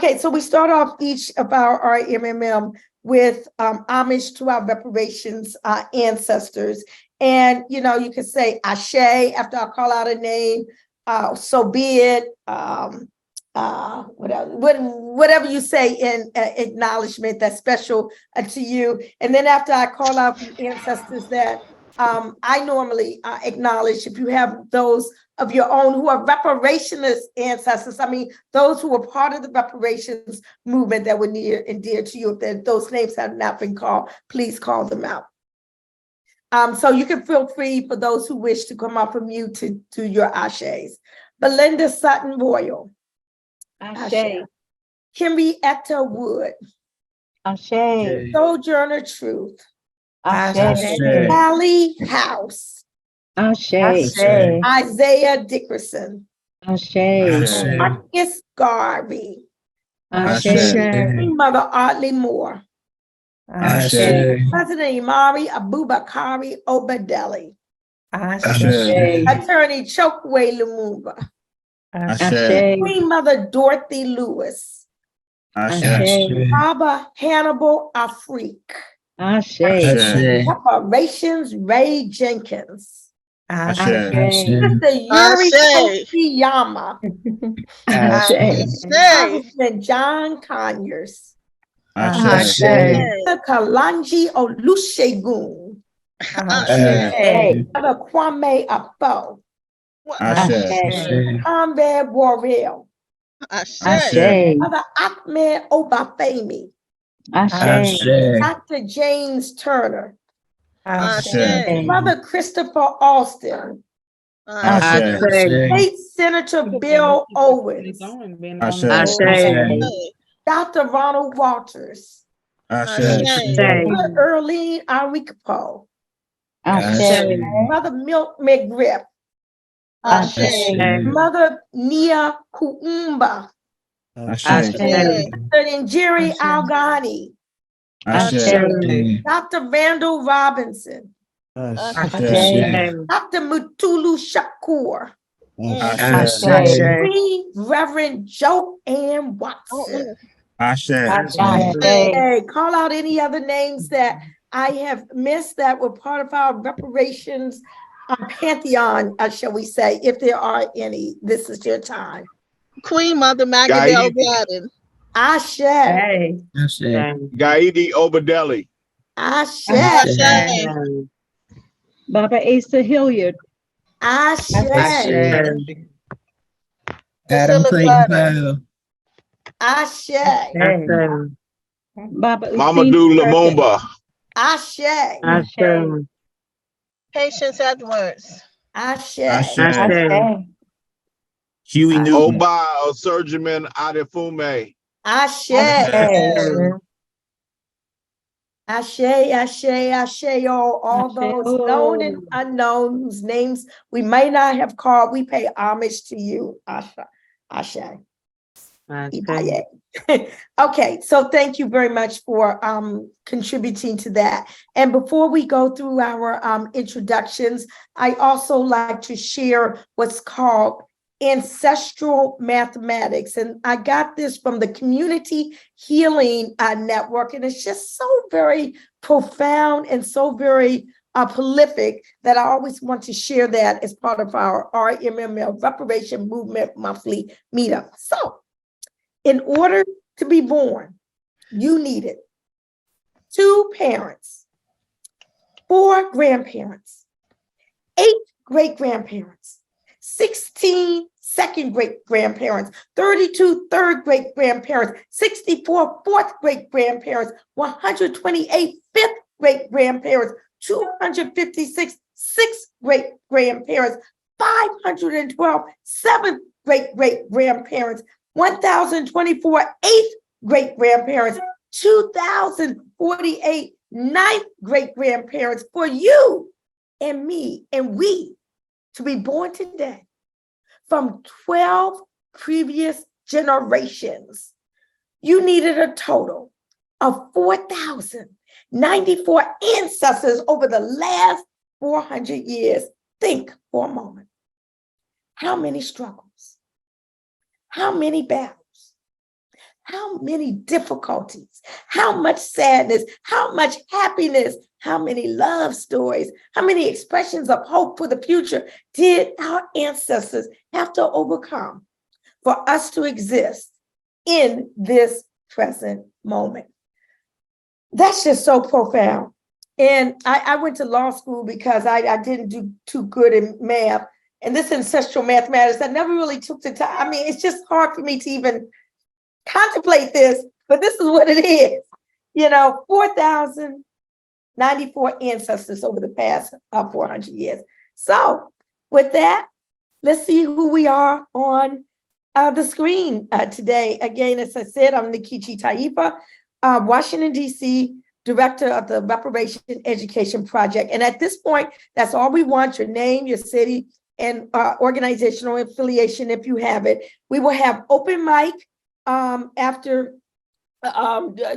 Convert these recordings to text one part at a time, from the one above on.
Okay, so we start off each of our RMMM with homage to our reparations ancestors. And, you know, you could say Ashe after I call out a name, so be it, whatever you say in acknowledgement that's special to you. And then after I call out the ancestors that I normally acknowledge, if you have those of your own who are reparationist ancestors, I mean, those who were part of the reparations movement that were near and dear to you, if those names have not been called, please call them out. So you can feel free for those who wish to come off of mute to do your ashes. Belinda Sutton Royal. Ashe. Henrietta Wood. Ashe. Sojourner Truth. Ashe. Sally House. Ashe. Isaiah Dickerson. Ashe. Marcus Garvey. Ashe. Mother Audley Moore. President Imari Abubakari Obadeli. Attorney Chokwe Lumumba. Queen Mother Dorothy Lewis. Baba Hannibal Afrique. Reparations Ray Jenkins. Mr. Yuri Kochiyama. Congressman John Conyers. Mr. Kalanji Olusegun. Mother Kwame Afo. Conrad Worrell. Mother Ahmed Obafemi. Dr. James Turner. Mother Christopher Alston. State Senator Bill Owens. Dr. Ronald Walters. Mother Earlene Arikapo. Mother Milk McGriff. Mother Nia Kuumba. Mr. Jerry Algani. Dr. Randall Robinson. Dr. Mutulu Shakur. Reverend Joanne Watson. Hey, call out any other names that I have missed that were part of our reparations pantheon, shall we say, if there are any. This is your time. Queen Mother Magdalene Gladden. Ashe. Gaidi Obadeli. Ashe. Baba Asa Hilliard. Ashe. Adam Clayton. Ashe. Baba Mamadou Lumumba. Ashe. Patience Edwards. Ashe. Huey Newton. Oba Surgeman Adefume. Ashe. Ashe, all those known and unknown whose names we may not have called, we pay homage to you. Ashe. Okay, so thank you very much for contributing to that. And before we go through our introductions, I also like to share what's called ancestral mathematics. And I got this from the Community Healing Network, and it's just so very profound and so very prolific that I always want to share that as part of our RMML Reparation Movement Monthly Meetup. So, in order to be born, you needed 2 parents, 4 grandparents, 8 great-grandparents, 16 second great-grandparents, 32 third great-grandparents, 64 fourth great-grandparents, 128 fifth great-grandparents, 256 sixth great-grandparents, 512 seventh great-great-grandparents, 1,024 eighth great-grandparents, 2,048 ninth great-grandparents for you and me and we to be born today from 12 previous generations. You needed a total of 4,094 ancestors over the last 400 years. Think for a moment. How many struggles? How many battles? how many difficulties, how much sadness, how much happiness, how many love stories, how many expressions of hope for the future did our ancestors have to overcome for us to exist in this present moment? That's just so profound. And I went to law school because I didn't do too good in math. And this ancestral mathematics, I never really took the time. I mean, it's just hard for me to even contemplate this, but this is what it is. 4,094 ancestors over the past 400 years. So with that, let's see who we are on the screen today. Again, as I said, I'm Nikichi Taifa, Washington, D.C., Director of the Reparations Education Project. And at this point, that's all we want: your name, your city, and organizational affiliation if you have it. We will have open mic after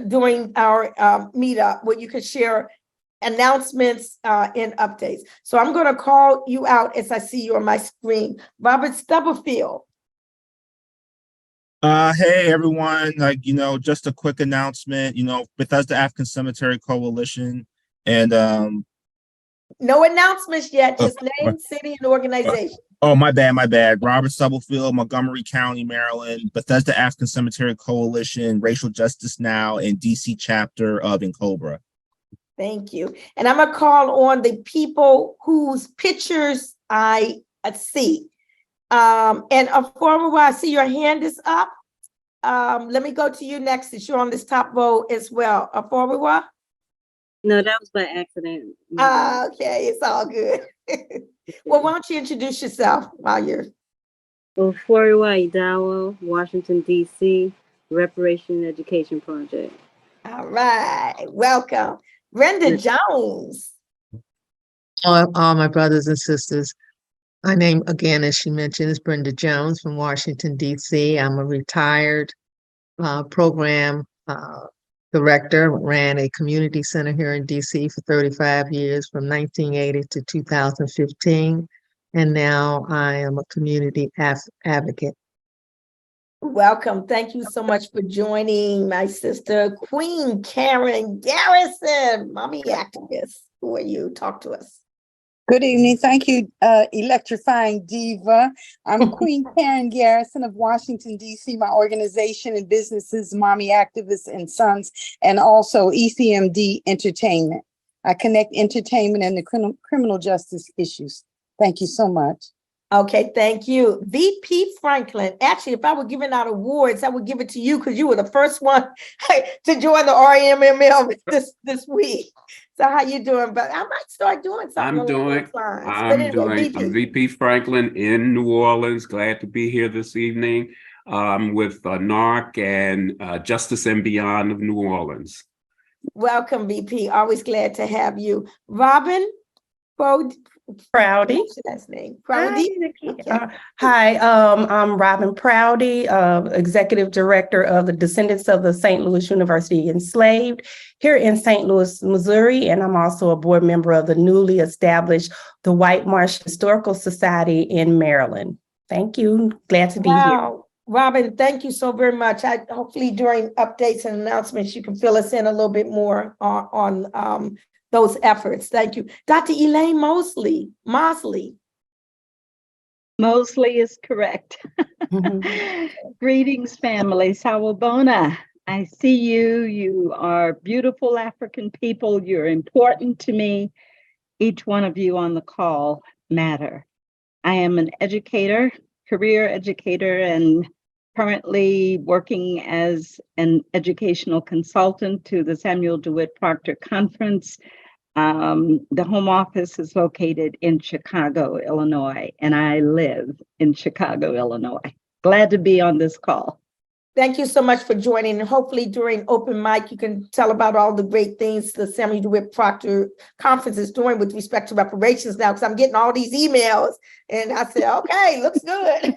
doing our meetup where you can share announcements and updates. So I'm going to call you out as I see you on my screen. Robert Stubblefield. Hey everyone, just a quick announcement, Bethesda African Cemetery Coalition and No announcements yet, just name, city, and organization. oh, my bad. Robert Stubblefield, Montgomery County, Maryland, Bethesda African Cemetery Coalition, Racial Justice Now, and DC chapter of Cobra. Thank you. And I'm gonna call on the people whose pictures I see. And Aforwa, I see your hand is up. Let me go to you next, since you're on this top row as well. Aforwa? No, that was by accident. Okay, it's all good. Well, why don't you introduce yourself while you're... Oforiwa Idaho, Washington, D.C., Reparations Education Project. All right, welcome. Brenda Jones. All my brothers and sisters. My name, again, as she mentioned, is Brenda Jones from Washington, D.C. I'm a retired program director, ran a community center here in D.C. for 35 years, from 1980 to 2015. And now I am a community advocate. Welcome. Thank you so much for joining my sister, Queen Karen Garrison, mommy activist. Who are you? Talk to us. Good evening. Thank you, electrifying diva. I'm Queen Karen Garrison of Washington, D.C. My organization and businesses, Mommy Activists and Sons, and also ECMD Entertainment. I connect entertainment and the criminal justice issues. Thank you so much. Okay, thank you. VP Franklin. Actually, if I were giving out awards, I would give it to you because you were the first one to join the REMML this week. So how you doing? But I might start doing something. I'm VP Franklin in New Orleans. Glad to be here this evening with NARC and Justice and Beyond of New Orleans. Welcome, VP. Always glad to have you. Robin Proudy. That's name. Proudy. Okay. Hi, I'm Robin Proudy, Executive Director of the Descendants of the St. Louis University Enslaved here in St. Louis, Missouri, and I'm also a board member of the newly established the White Marsh Historical Society in Maryland. Thank you. Glad to be here. Robin, thank you so very much. Hopefully during updates and announcements, you can fill us in a little bit more on those efforts. Thank you. Dr. Elaine Mosley. Mosley is correct. Greetings, family. Sawubona. I see you. You are beautiful African people. You're important to me. Each one of you on the call matter. I am an educator, career educator, and currently working as an educational consultant to the Samuel DeWitt Proctor Conference. The home office is located in Chicago, Illinois, and I live in Chicago, Illinois. Glad to be on this call. Thank you so much for joining. And hopefully during open mic, you can tell about all the great things the Samuel DeWitt Proctor Conference is doing with respect to reparations now, because I'm getting all these emails. And I said, okay, looks good.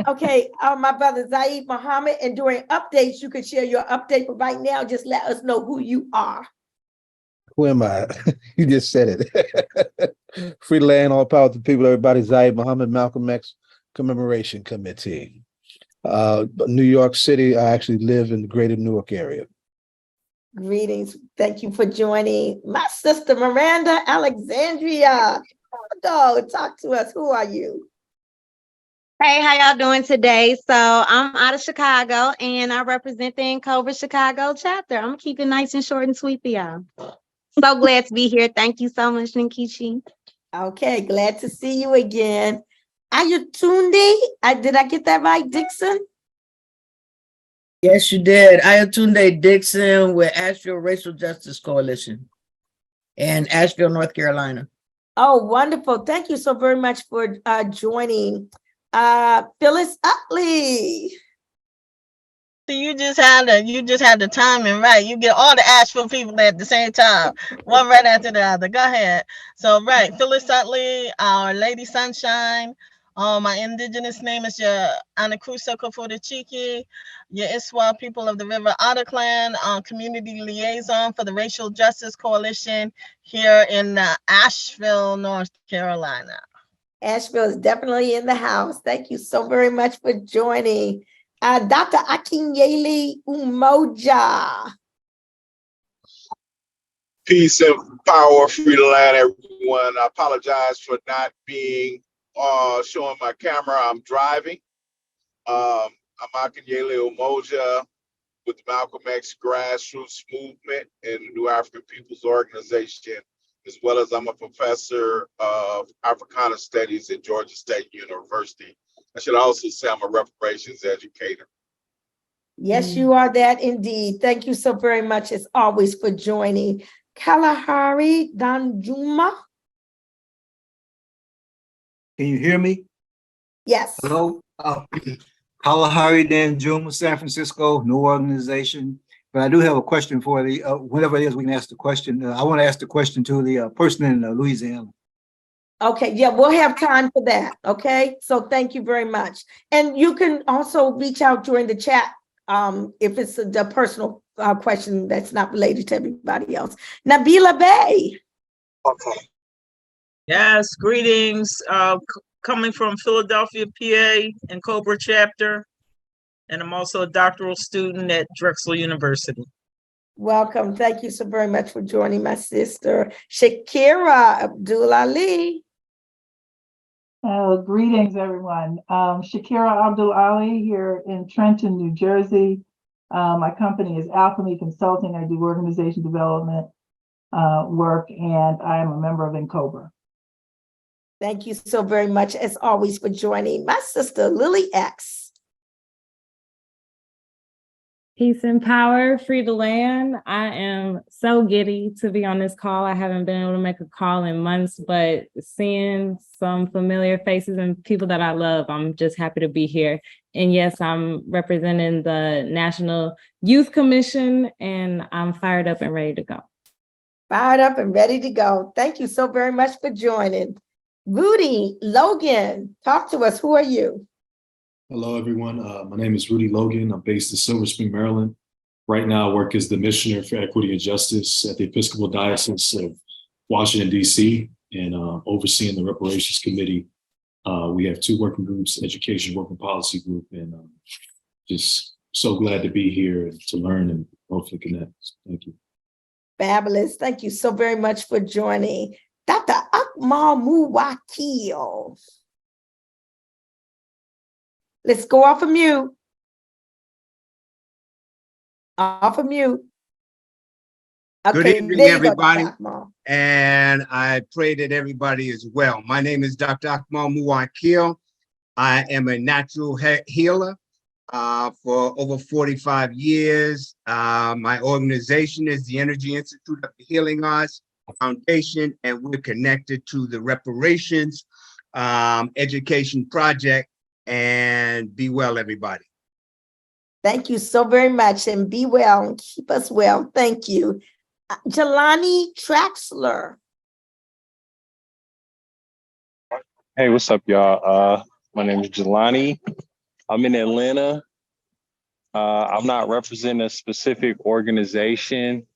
Okay, my brother Zaid Muhammad, and during updates, you could share your update, but right now, just let us know who you are. Who am I? You just said it. Free land, all power to the people, everybody. Zaid Muhammad, Malcolm X Commemoration Committee. But New York City, I actually live in the greater Newark area. Greetings. Thank you for joining my sister, Miranda Alexandria. Go talk to us. Who are you? Hey, how y'all doing today? So I'm out of Chicago and I represent the Cobra Chicago chapter. I'm gonna keep it nice and short and sweet for y'all. So glad to be here. Thank you so much, Ninkichi. Okay, glad to see you again. Ayatunde, did I get that right, Dixon? Yes, you did. Ayatunde Dixon with Asheville Racial Justice Coalition in Asheville, North Carolina. Oh, wonderful. Thank you so very much for joining. Phyllis Utley. So you just had the timing right. You get all the Asheville people at the same time, one right after the other. Go ahead. So right, Phyllis Utley, our Lady Sunshine. My indigenous name is your Anacrusa Kofoda-Chiki, your Iswa people of the River Otter Clan, community liaison for the Racial Justice Coalition here in Asheville, North Carolina. Asheville is definitely in the house. Thank you so very much for joining. Dr. Akinyele Umoja. Peace and power, free to land, everyone. I apologize for not being showing my camera. I'm driving. I'm Akinyele Umoja with the Malcolm X Grassroots Movement and the New African Peoples Organization, as well as I'm a professor of Africana Studies at Georgia State University. I should also say I'm a reparations educator. Yes, you are that indeed. Thank you so very much, as always, for joining. Kalahari Danjuma. Can you hear me? Yes. Hello? Kalahari Danjuma, San Francisco, new organization. But I do have a question for the, whenever it is we can ask the question. I want to ask the question to the person in Louisiana. Okay, yeah, we'll have time for that. Okay, so thank you very much. And you can also reach out during the chat if it's a personal question that's not related to everybody else. Nabila Bay. Okay. Yes, greetings. Coming from Philadelphia, PA, and Cobra chapter. And I'm also a doctoral student at Drexel University. Welcome. Thank you so very much for joining my sister, Shakira Abdul Ali. Greetings, everyone. Shakira Abdul Ali here in Trenton, New Jersey. My company is Alchemy Consulting. I do organization development work, and I am a member of NCOBRA. Thank you so very much, as always, for joining my sister, Lily X. Peace and power, free to land. I am so giddy to be on this call. I haven't been able to make a call in months, but seeing some familiar faces and people that I love, I'm just happy to be here. And yes, I'm representing the National Youth Commission, and I'm fired up and ready to go. Fired up and ready to go. Thank you so very much for joining. Rudy Logan, talk to us. Who are you? Hello, everyone. My name is Rudy Logan. I'm based in Silver Spring, Maryland. Right now, I work as the Missioner for Equity and Justice at the Episcopal Diocese of Washington, D.C., and overseeing the Reparations Committee. We have two working groups, Education Work and Policy Group, and just so glad to be here and to learn and hopefully connect. Thank you. Fabulous. Thank you so very much for joining. Dr. Akmal Muwakil. Let's go off of mute. Off of mute. Okay, good evening, there you everybody. go, and I pray that everybody is well. My name is Dr. Akmal Muwakil. I am a natural healer for over 45 years. My organization is the Energy Institute of the Healing Arts Foundation, and we're connected to the Reparations Education Project. And be well, everybody. Thank you so very much, and be well and keep us well. Thank you. Jelani Traxler. Hey, what's up, y'all? My name is Jelani. I'm in Atlanta. I'm not representing a specific organization,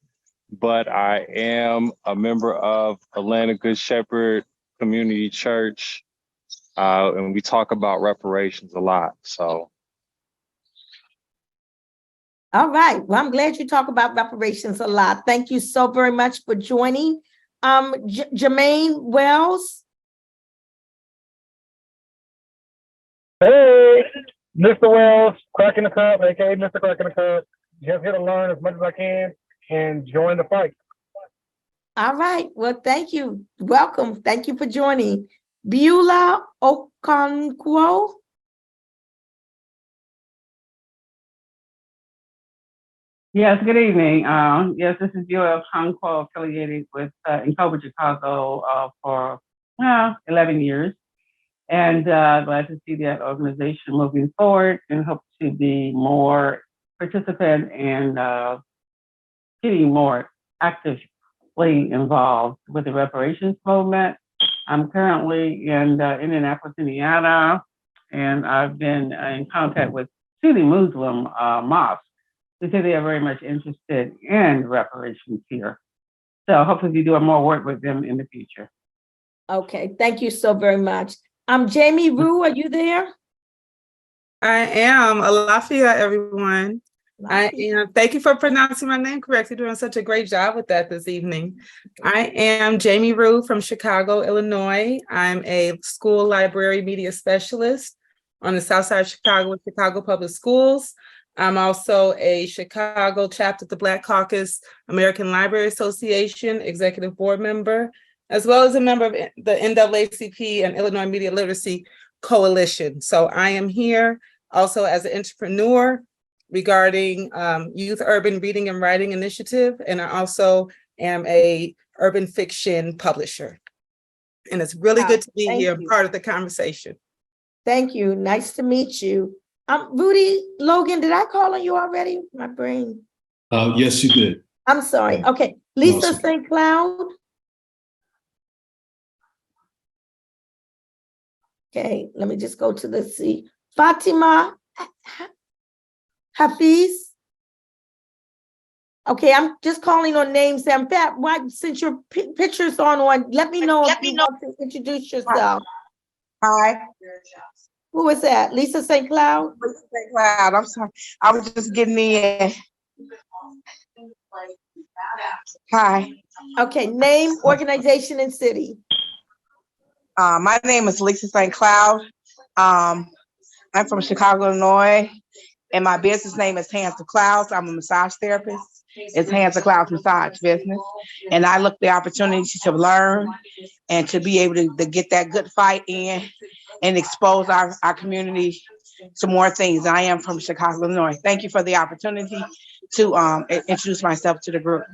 but I am a member of Atlanta Good Shepherd Community Church. And we talk about reparations a lot. So All right. Well, I'm glad you talk about reparations a lot. Thank you so very much for joining. Jermaine Wells. Hey, Mr. Wells, cracking the cup, aka Mr. Cracking the Cup. Just here to learn as much as I can and join the fight. All right. Well, thank you. Welcome. Thank you for joining. Beulah Okonkwo. Yes, good evening. Yes, this is Beulah Okonkwo, affiliated with in Cobra, Chicago for 11 years. And glad to see that organization moving forward and hope to be more participant and getting more actively involved with the reparations movement. I'm currently in Indianapolis, Indiana, and I've been in contact with Sunni Muslim mosques. They say they are very much interested in reparations here. So hopefully we do more work with them in the future. Okay, thank you so very much. Jamie Rue, are you there? I am. Alafia, everyone. I am. Thank you for pronouncing my name correctly. You're doing such a great job with that this evening. I am Jamie Rue from Chicago, Illinois. I'm a school library media specialist on the South Side of Chicago with Chicago Public Schools. I'm also a Chicago chapter of the Black Caucus American Library Association executive board member, as well as a member of the NAACP and Illinois Media Literacy Coalition. So I am here also as an entrepreneur regarding Youth Urban Reading and Writing Initiative, and I also am a urban fiction publisher. And it's really good to be here, part of the conversation. Thank you. Nice to meet you. Rudy Logan, did I call on you already? My brain. Yes, you did. I'm sorry. Okay. Lisa St. Cloud. Okay, let me just go to the C. Fatima Hafiz. Okay, I'm just calling on names. In fact, since your picture's on, let me know if you want to introduce yourself. Hi. Who is that? Lisa St. Cloud? Lisa St. Cloud. I'm sorry. I was just getting in. Hi. Okay, name, organization, and city. My name is Lisa St. Cloud. I'm from Chicago, Illinois, and my business name is Hands of Clouds. I'm a massage therapist. It's Hands of Clouds Massage Business. And I look the opportunity to learn and to be able to get that good fight in and expose our community to more things. I am from Chicago, Illinois. Thank you for the opportunity to introduce myself to the group.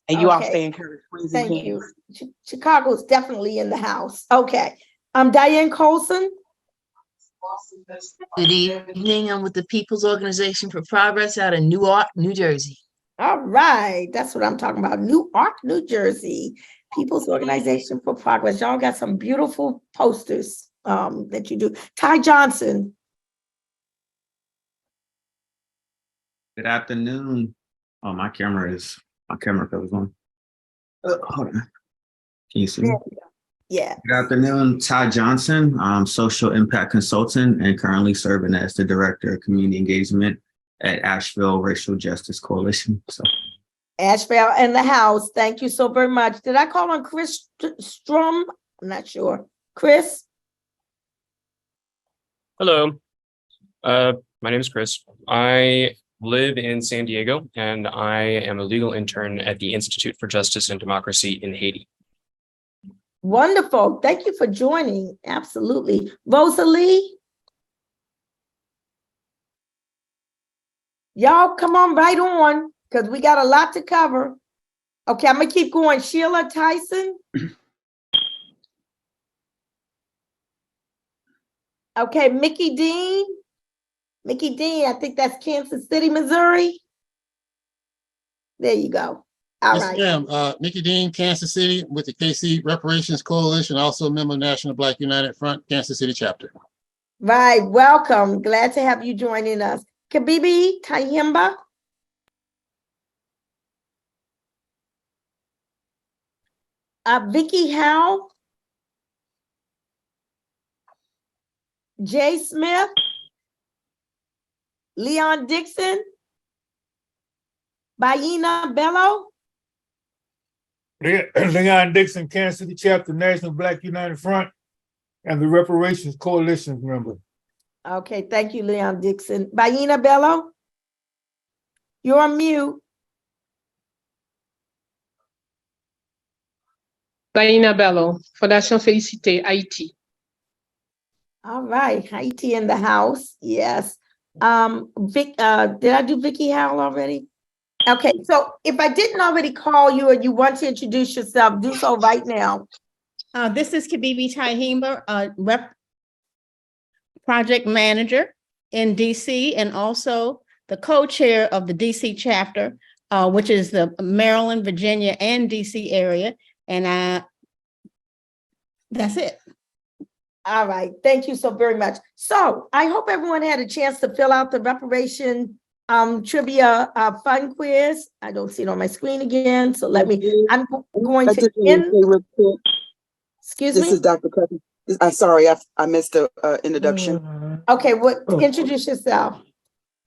And you all stay encouraged. Thank you. Chicago's definitely in the house. Okay. Diane Colson. Good evening. I'm with the People's Organization for Progress out of Newark, New Jersey. All right. That's what I'm talking about. Newark, New Jersey. People's Organization for Progress. Y'all got some beautiful posters that you do. Ty Johnson. Good afternoon. Oh, my camera goes on. Hold on. Can you see me? Yeah. Good afternoon, Ty Johnson. I'm social impact consultant and currently serving as the director of community engagement at Asheville Racial Justice Coalition. So, Asheville in the house. Thank you so very much. Did I call on Chris Strom? I'm not sure. Chris? Hello. My name is Chris. I live in San Diego, and I am a legal intern at the Institute for Justice and Democracy in Haiti. Wonderful. Thank you for joining. Absolutely. Rosalie? Y'all come on right on, because we got a lot to cover. Okay, I'm going to keep going. Sheila Tyson? Okay, Mickey Dean? Mickey Dean, I think that's Kansas City, Missouri. There you go. All right. Yes, ma'am. Mickey Dean, Kansas City, with the KC Reparations Coalition, also a member of National Black United Front, Kansas City chapter. Right. Welcome. Glad to have you joining us. Kabibi Kayimba. Vicky Howe. Jay Smith. Leon Dixon. Baina Bello? Leon Dixon, Kansas City Chapter, National Black United Front, and the Reparations Coalition member. Okay, thank you, Leon Dixon. Baina Bello? You're on mute. Taina Bello, Fondation Félicité, Haïti. All right, Haiti in the house, yes. Did I do Vicky Howell already? Okay, so if I didn't already call you and you want to introduce yourself, do so right now. This is Kabibi Tahimba, project manager in DC, and also the co-chair of the DC chapter, which is the Maryland, Virginia, and DC area. And that's it. All right, thank you so very much. So I hope everyone had a chance to fill out the reparation trivia fun quiz. I don't see it on my screen again, so let me, I'm going to end. Excuse me? This is Dr. Kathy. I'm sorry, I missed the introduction. Okay, introduce yourself.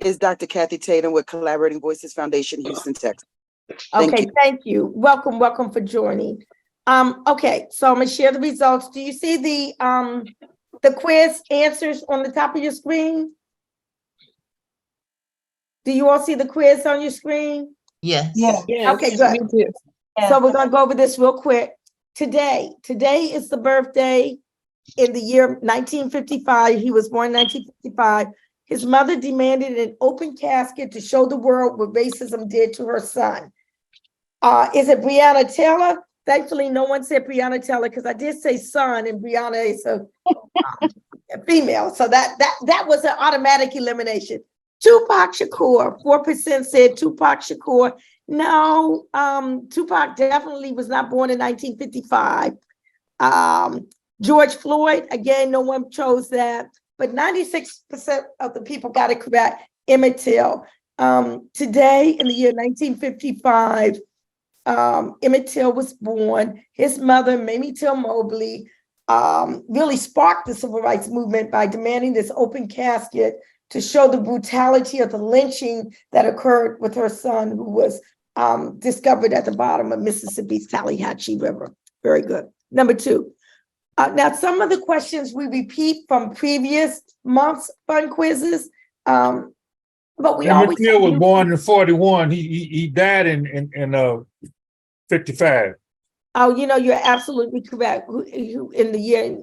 It's Dr. Kathy Tatum with Collaborating Voices Foundation, Houston, Texas. Thank you. Welcome for joining. Okay, so I'm gonna share the results. Do you see the quiz answers on the top of your screen? Do you all see the quiz on your screen? Yes. Okay, good. So we're gonna go over this real quick. Today is the birthday in the year 1955. He was born in 1955. His mother demanded an open casket to show the world what racism did to her son. Is it Breonna Taylor? Thankfully, no one said Breonna Taylor because I did say son, and Breonna is a female. So that was an automatic elimination. Tupac Shakur, 4% said Tupac Shakur. No, Tupac definitely was not born in 1955. George Floyd, again, no one chose that, but 96% of the people got it correct. Emmett Till. Today, in the year 1955, Emmett Till was born. His mother, Mamie Till Mobley, really sparked the civil rights movement by demanding this open casket to show the brutality of the lynching that occurred with her son, who was discovered at the bottom of Mississippi's Tallahatchie River. Very good. Number two. Now, some of the questions we repeat from previous months' fun quizzes, but we always— Till was born in 41. He died in 55. Oh, you're absolutely correct. Who in the year?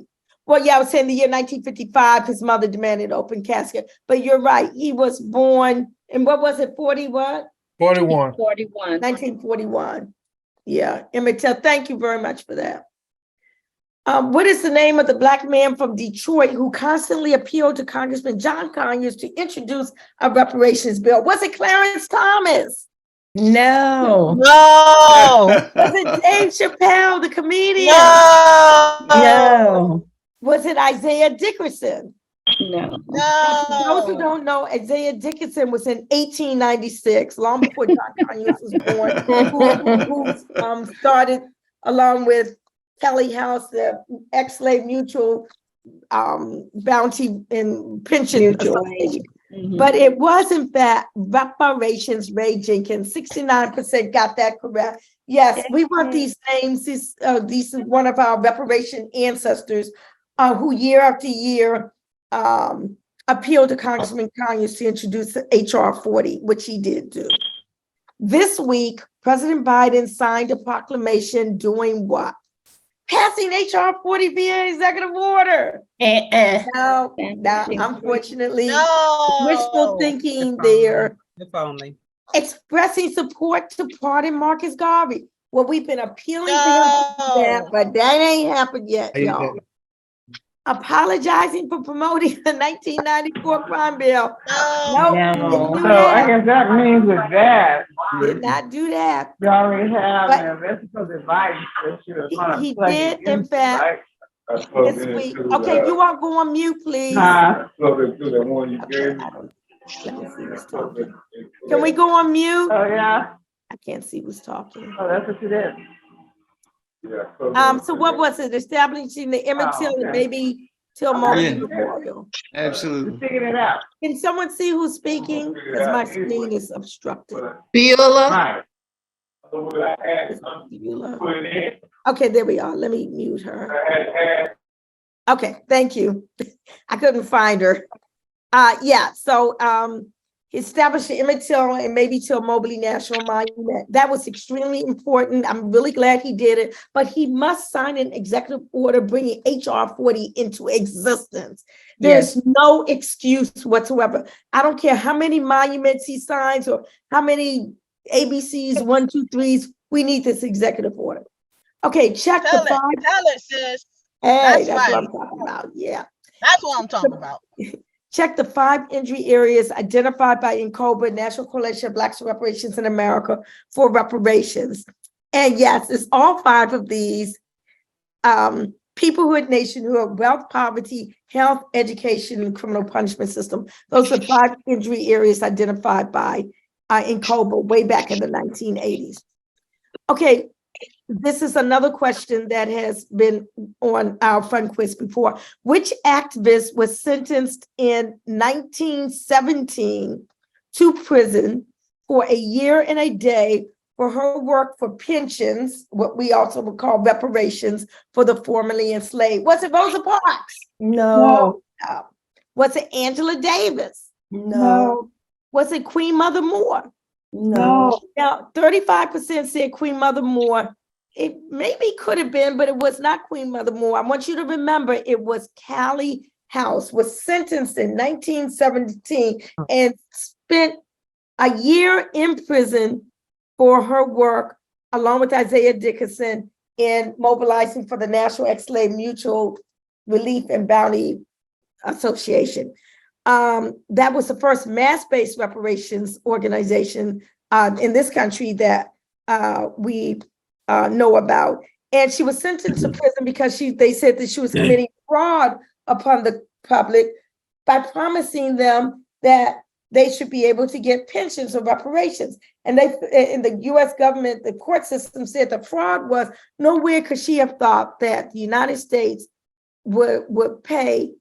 Well, yeah, I was saying the year 1955, his mother demanded open casket. But you're right. He was born in, what was it, 40 what? 41. 1941. Yeah, Emmett Till, thank you very much for that. What is the name of the Black man from Detroit who constantly appealed to Congressman John Conyers to introduce a reparations bill? Was it Clarence Thomas? No. Was it Dave Chappelle, the comedian? No. Was it Isaiah Dickerson? No. For those who don't know, Isaiah Dickerson was in 1896, long before John Conyers was born, who started along with Kelly House, the ex-slave mutual bounty and pension association. But it was in fact Reparations. Ray Jenkins, 69% got that correct. Yes, we want these names. These is one of our reparation ancestors who year after year appealed to Congressman Conyers to introduce HR 40, which he did do. This week, President Biden signed a proclamation doing what? Passing HR 40 via executive order. No, unfortunately, wishful thinking there. If only. Expressing support to pardon Marcus Garvey. Well, we've been appealing to him to do that, but that ain't happened yet, y'all. Apologizing for promoting the 1994 crime bill. Nope, didn't do So that. I guess that means with that. Did not do that. You already have But an ethical device that you're gonna he plug did, it in into, fact, right? this week. Okay, you all go on mute, please. Let me see who's talking. Can we go on mute? Oh, yeah. I can't see who's talking. Oh, that's what you did. So what was it? Establishing the Emmett Till and maybe till Mobley Yeah. Memorial. Absolutely. Figuring it out. Can someone see who's speaking? Because my screen is obstructed. Beulah. Beulah. Okay, there we are. Let me mute her. Okay, thank you. I couldn't find her. Yeah, so establish the Emmett Till and maybe Till Mobley National Monument. That was extremely important. I'm really glad he did it, but he must sign an executive order bringing HR 40 into existence. There's no excuse whatsoever. I don't care how many monuments he signs or how many ABCs, 1, 2, 3s. We need this executive order. Okay, check Tell the five. it, tell it, sis. Hey, That's that's what right. I'm talking about. Yeah. That's what I'm talking about. Check the 5 injury areas identified by NCOBA, National Coalition of Blacks for Reparations in America, for reparations. And yes, it's all 5 of these. Peoplehood, nationhood, wealth, poverty, health, education, and criminal punishment system. Those are 5 injury areas identified by NCOBA way back in the 1980s. Okay, this is another question that has been on our fun quiz before. Which activist was sentenced in 1917 to prison for a year and a day for her work for pensions, what we also would call reparations for the formerly enslaved? Was it Rosa Parks? No. Was it Angela Davis? No. Was it Queen Mother Moore? No. Now, 35% said Queen Mother Moore. It maybe could have been, but it was not Queen Mother Moore. I want you to remember it was Callie House, was sentenced in 1917 and spent a year in prison for her work, along with Isaiah Dickinson, in mobilizing for the National Ex-Slave Mutual Relief and Bounty Association. That was the first mass-based reparations organization in this country that we know about. And she was sentenced to prison because they said that she was committing fraud upon the public by promising them that they should be able to get pensions or reparations. And they, in the US government, the court system said the fraud was nowhere could she have thought that the United States would pay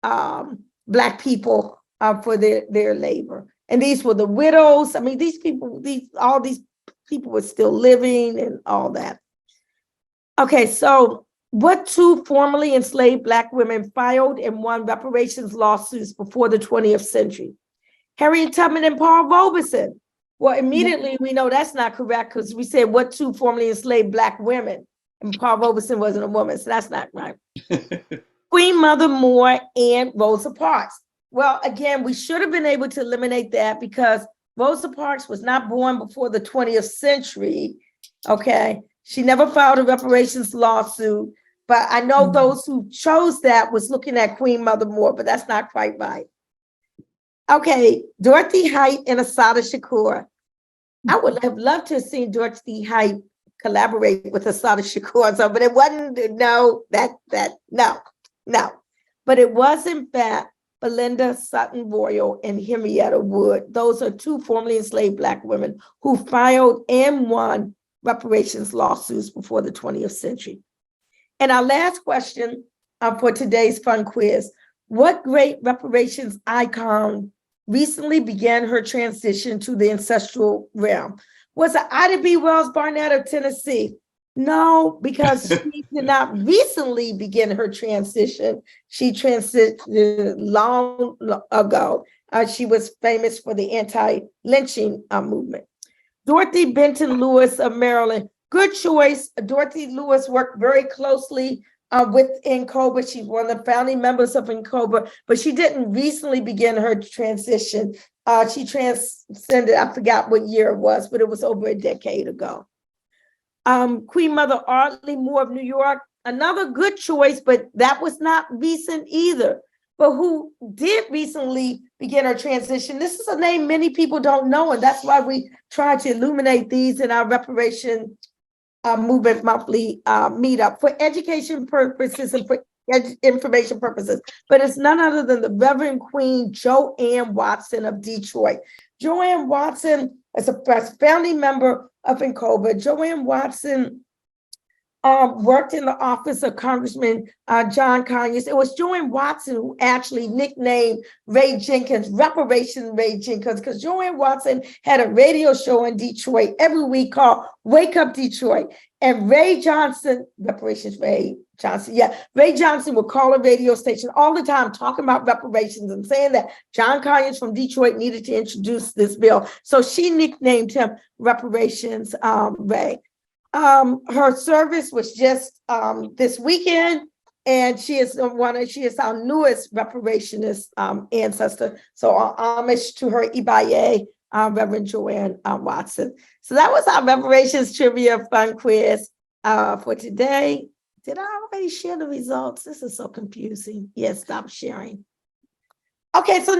Black people for their labor. And these were the widows. I mean, these people, all these people were still living and all that. Okay, so what 2 formerly enslaved Black women filed and won reparations lawsuits before the 20th century? Harriet Tubman and Paul Robeson. Well, immediately we know that's not correct because we said what 2 formerly enslaved Black women, and Paul Robeson wasn't a woman, so that's not right. Queen Mother Moore and Rosa Parks. Well, again, we should have been able to eliminate that because Rosa Parks was not born before the 20th century, okay? She never filed a reparations lawsuit, but I know those who chose that was looking at Queen Mother Moore, but that's not quite right. Okay, Dorothy Height and Assata Shakur. I would have loved to have seen Dorothy Height collaborate with Assata Shakur, so, but it wasn't, no. But it was in fact Belinda Sutton Royal and Henrietta Wood. Those are 2 formerly enslaved Black women who filed and won reparations lawsuits before the 20th century. And our last question for today's fun quiz: what great reparations icon recently began her transition to the ancestral realm? Was it Ida B. Wells Barnett of Tennessee? No, because she did not recently begin her transition. She transitioned long ago. She was famous for the anti-lynching movement. Dorothy Benton Lewis of Maryland. Good choice. Dorothy Lewis worked very closely with NCOBA. She's one of the founding members of NCOBA, but she didn't recently begin her transition. She transcended, I forgot what year it was, but it was over a decade ago. Queen Mother Audley Moore of New York, another good choice, but that was not recent either. But who did recently begin her transition? This is a name many people don't know, and that's why we try to illuminate these in our Reparation Movement Monthly meetup for education purposes and for information purposes. But it's none other than the Reverend Queen Joanne Watson of Detroit. Joanne Watson is a founding member of NCOBA. Joanne Watson worked in the office of Congressman John Conyers. It was Joanne Watson who actually nicknamed Ray Jenkins Reparations Ray Jenkins, because Joanne Watson had a radio show in Detroit every week called Wake Up Detroit. And Ray Johnson, Reparations Ray Johnson, Ray Johnson would call a radio station all the time talking about reparations and saying that John Conyers from Detroit needed to introduce this bill. So she nicknamed him Reparations Ray. Her service was just this weekend, and she is our newest reparationist ancestor. So homage to her Ibaye, Reverend Joanne Watson. So that was our reparations trivia fun quiz for today. Did I already share the results? This is so confusing. Yes, stop sharing. Okay, so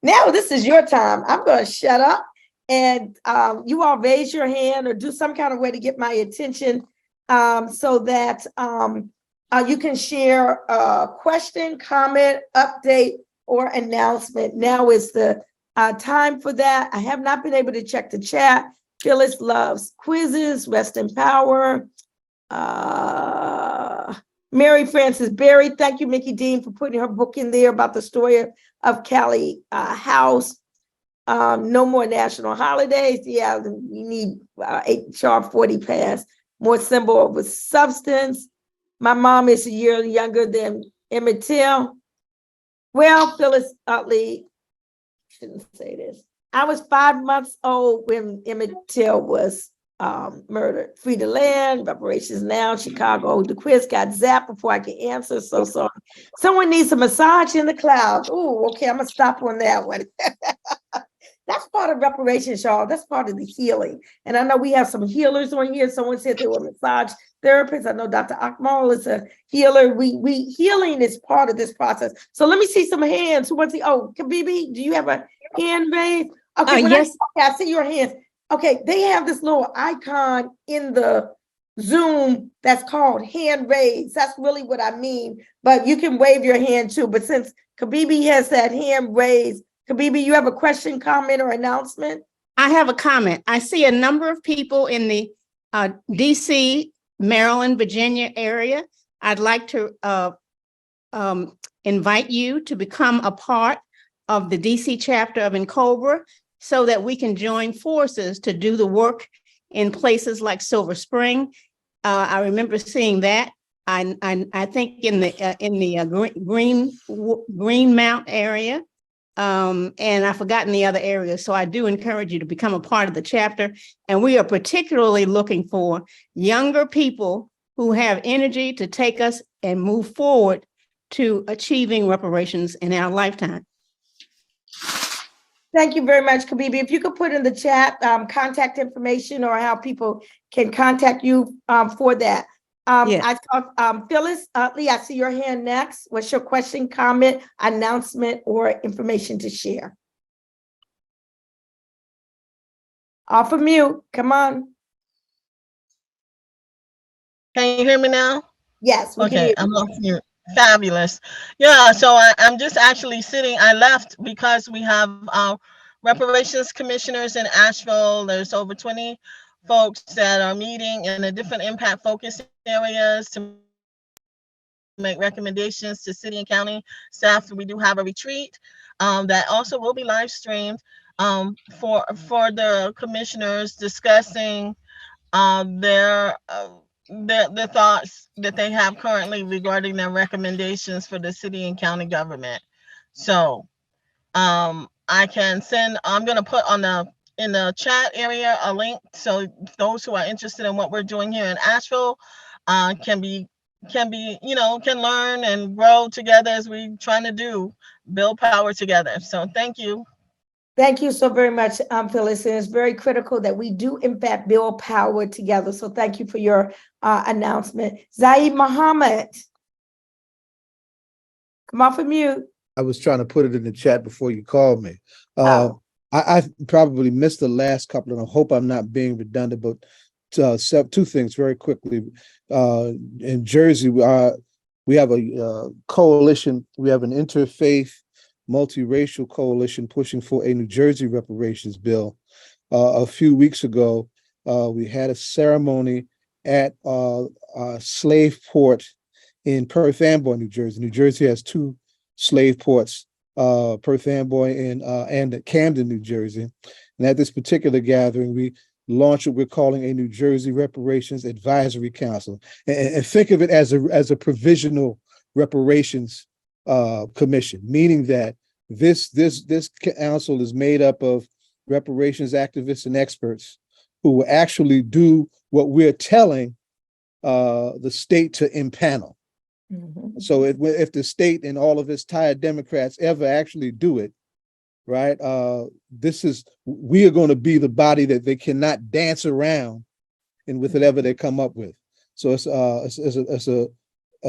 now this is your time. I'm going to shut up. And you all raise your hand or do some kind of way to get my attention so that you can share a question, comment, update, or announcement. Now is the time for that. I have not been able to check the chat. Phyllis loves quizzes, rest in power. Mary Frances Berry, thank you, Mickey Dean, for putting her book in there about the story of Callie House. No more national holidays. Yeah, we need HR 40 pass. More symbol with substance. My mom is a year younger than Emmett Till. Well, Phyllis Utley, shouldn't say this. I was 5 months old when Emmett Till was murdered. Free the land, reparations now, Chicago. The quiz got zapped before I could answer. So sorry. Someone needs a massage in the clouds. Oh, okay, I'm gonna stop on that one. That's part of reparations, y'all. That's part of the healing. And I know we have some healers on here. Someone said they were massage therapists. I know Dr. Akmal is a healer. We healing is part of this process. So let me see some hands. Who wants to? Oh, Kabibi, do you have a hand raised? Okay, yes. I see your hands. Okay, they have this little icon in the Zoom that's called hand raised. That's really what I mean. But you can wave your hand too. But since Kabibi has that hand raised, Kabibi, you have a question, comment, or announcement? I have a comment. I see a number of people in the DC, Maryland, Virginia area. I'd like to invite you to become a part of the DC chapter of NCOBRA so that we can join forces to do the work in places like Silver Spring. I remember seeing that. I think in the Green Mount area. And I've forgotten the other areas. So I do encourage you to become a part of the chapter. And we are particularly looking for younger people who have energy to take us and move forward to achieving reparations in our lifetime. Thank you very much, Kabibi. If you could put in the chat contact information or how people can contact you for that. I saw Phyllis Utley, I see your hand next. What's your question, comment, announcement, or information to share? Off of mute, come on. Can you hear me now? Yes, we can hear Okay, you. I'm off mute. Fabulous. Yeah, so I'm just actually sitting. I left because we have reparations commissioners in Asheville. There's over 20 folks that are meeting in the different impact focus areas to make recommendations to city and county staff. We do have a retreat that also will be live streamed for the commissioners discussing their thoughts that they have currently regarding their recommendations for the city and county government. So I can send, I'm going to put in the chat area a link so those who are interested in what we're doing here in Asheville can learn and grow together as we trying to build power together. So thank you. Thank you so very much, Phyllis. And it's very critical that we do, in fact, build power together. So thank you for your announcement. Zaid Muhammad, come off of mute. I was trying to put it in the chat before you called me. I probably missed the last couple, and I hope I'm not being redundant, but two things very quickly. In Jersey, we have a coalition. We have an interfaith, multiracial coalition pushing for a New Jersey reparations bill. A few weeks ago, we had a ceremony at slave port in Perth Amboy, New Jersey. New Jersey has two slave ports, Perth Amboy and at Camden, New Jersey. And at this particular gathering, we launched what we're calling a New Jersey Reparations Advisory Council. And think of it as a provisional reparations commission, meaning that this council is made up of reparations activists and experts who will actually do what we're telling the state to impanel. So if the state and all of its tired Democrats ever actually do it, right, we are going to be the body that they cannot dance around and with whatever they come up with. So it's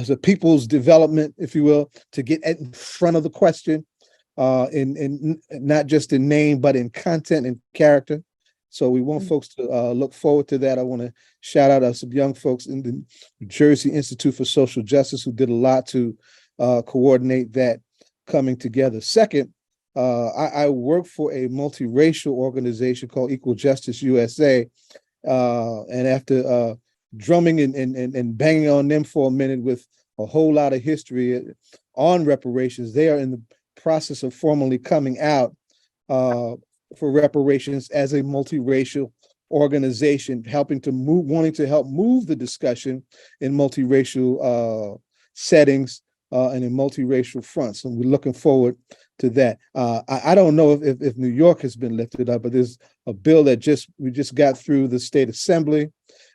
a people's development, if you will, to get in front of the question, in not just in name, but in content and character. So we want folks to look forward to that. I want to shout out some young folks in the New Jersey Institute for Social Justice who did a lot to coordinate that coming together. Second, I work for a multiracial organization called Equal Justice USA. And after drumming and banging on them for a minute with a whole lot of history on reparations, they are in the process of formally coming out for reparations as a multiracial organization, wanting to help move the discussion in multiracial settings and in multiracial fronts. And we're looking forward to that. I don't know if New York has been lifted up, but there's a bill that we just got through the state assembly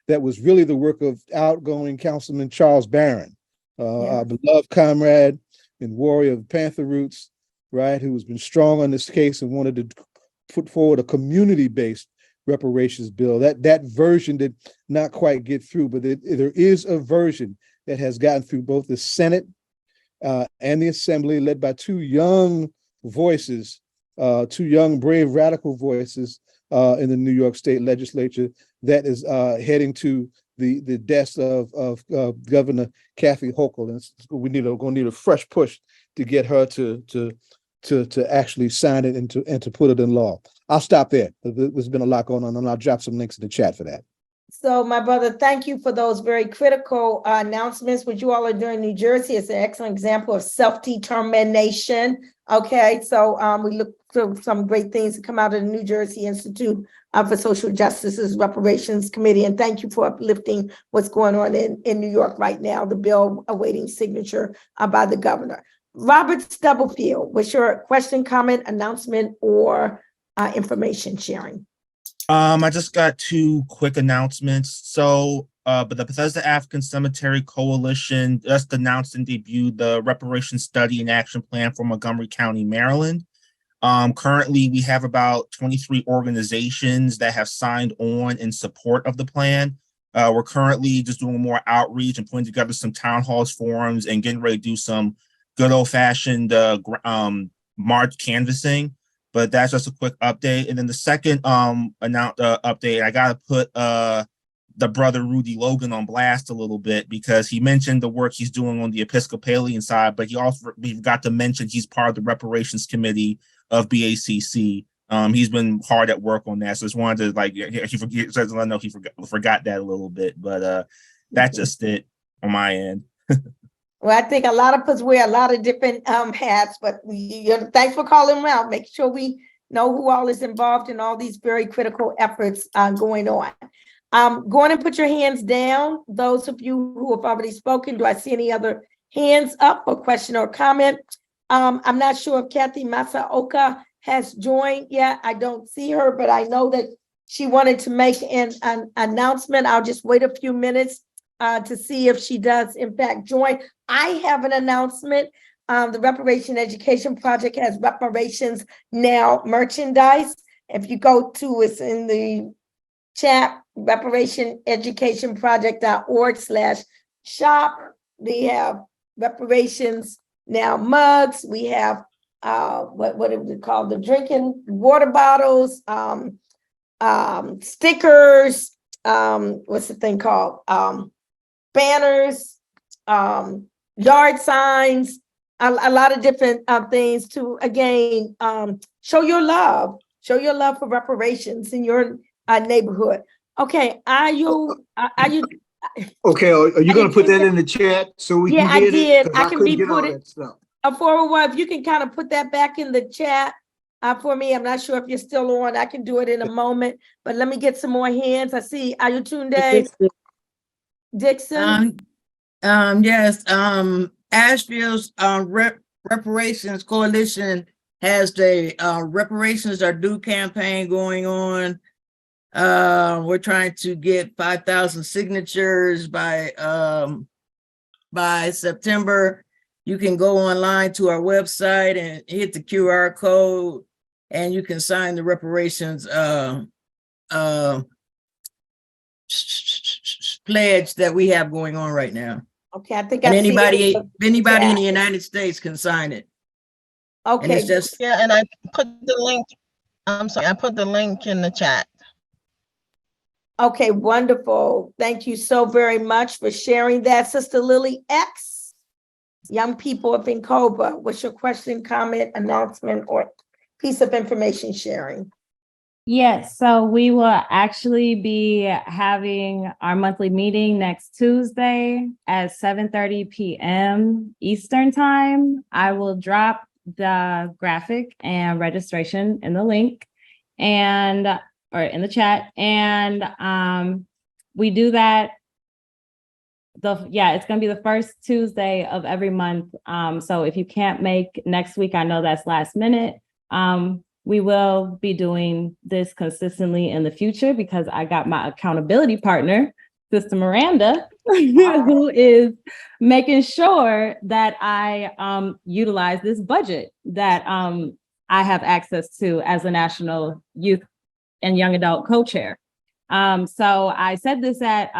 that was really the work of outgoing Councilman Charles Barron, our beloved comrade and warrior of Panther Roots, right, who has been strong on this case and wanted to put forward a community-based reparations bill. That version did not quite get through, but there is a version that has gotten through both the Senate and the Assembly, led by two young voices, two young, brave, radical voices in the New York State Legislature that is heading to the desk of Governor Kathy Hochul. And we're going to need a fresh push to get her to actually sign it and to put it in law. I'll stop there. There's been a lot going on, and I'll drop some links in the chat for that. So my brother, thank you for those very critical announcements. What you all are doing in New Jersey is an excellent example of self-determination. Okay, so we look for some great things to come out of the New Jersey Institute for Social Justice's Reparations Committee. And thank you for uplifting what's going on in New York right now, the bill awaiting signature by the governor. Robert Stubblefield, what's your question, comment, announcement, or information sharing? I just got two quick announcements. So, but the Bethesda African Cemetery Coalition just announced and debuted the Reparations Study and Action Plan for Montgomery County, Maryland. Currently, we have about 23 organizations that have signed on in support of the plan. We're currently just doing more outreach and putting together some town halls, forums, and getting ready to do some good old-fashioned March canvassing. But that's just a quick update. And then the second update, I got to put the brother Rudy Logan on blast a little bit, because he mentioned the work he's doing on the Episcopalian side, but we got to mention he's part of the Reparations Committee of BACC. He's been hard at work on that. So just wanted to he forgot that a little bit, but that's just it on my end. Well, I think a lot of us wear a lot of different hats, but thanks for calling them out. Make sure we know who all is involved in all these very critical efforts going on. Go on and put your hands down. Those of you who have already spoken, do I see any other hands up for question or comment? I'm not sure if Kathy Masaoka has joined yet. I don't see her, but I know that she wanted to make an announcement. I'll just wait a few minutes to see if she does in fact join. I have an announcement. The Reparation Education Project has Reparations Now merchandise. If you go to, it's in the chat, reparationeducationproject.org/shop. They have Reparations Now mugs. We have what is it called? The drinking water bottles, stickers, what's the thing called? Banners, yard signs, a lot of different things to, again, show your love for reparations in your neighborhood. Okay, are you Okay, are you I gonna put that intended- in the chat so we Yeah, can I get it? did. Because I I can couldn't get re-put all it. that stuff. 401, if you can kind of put that back in the chat for me. I'm not sure if you're still on. I can do it in a moment, but let me get some more hands. I see Ayatunde Dixon. Yes, Asheville's Reparations Coalition has the Reparations Are Due campaign going on. We're trying to get 5,000 signatures by September. You can go online to our website and hit the QR code, and you can sign the reparations pledge that we have going on right now. Okay, I think And I see it. anybody in the United States can sign it. And Okay. it's just, Yeah, and I put the link. I'm sorry, I put the link in the chat. Okay, wonderful. Thank you so very much for sharing that. Sister Lily X, young people up in Cobra, what's your question, comment, announcement, or piece of information sharing? Yes, so we will actually be having our monthly meeting next Tuesday at 7:30 p.m. Eastern Time. I will drop the graphic and registration in the link or in the chat. And we do that. It's going to be the first Tuesday of every month. So if you can't make next week, I know that's last minute. We will be doing this consistently in the future because I got my accountability partner, Sister Miranda, who is making sure that I utilize this budget that I have access to as a National Youth and Young Adult Co-Chair. So I said this at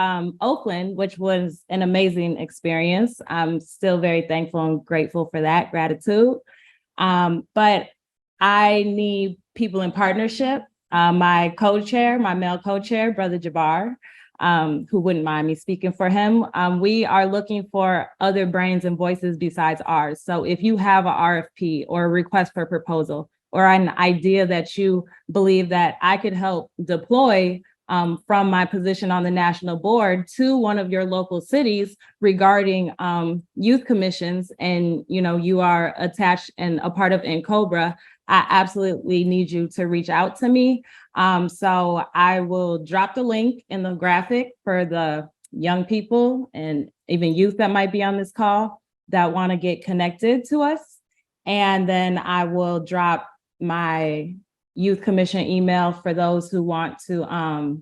Oakland, which was an amazing experience. I'm still very thankful and grateful for that, gratitude. But I need people in partnership. My co-chair, my male co-chair, Brother Jabbar, who wouldn't mind me speaking for him. We are looking for other brains and voices besides ours. So if you have a RFP or a request for proposal or an idea that you believe that I could help deploy from my position on the national board to one of your local cities regarding youth commissions, and you are attached and a part of NCOBRA, I absolutely need you to reach out to me. So I will drop the link in the graphic for the young people and even youth that might be on this call that want to get connected to us. And then I will drop my youth commission email for those who want to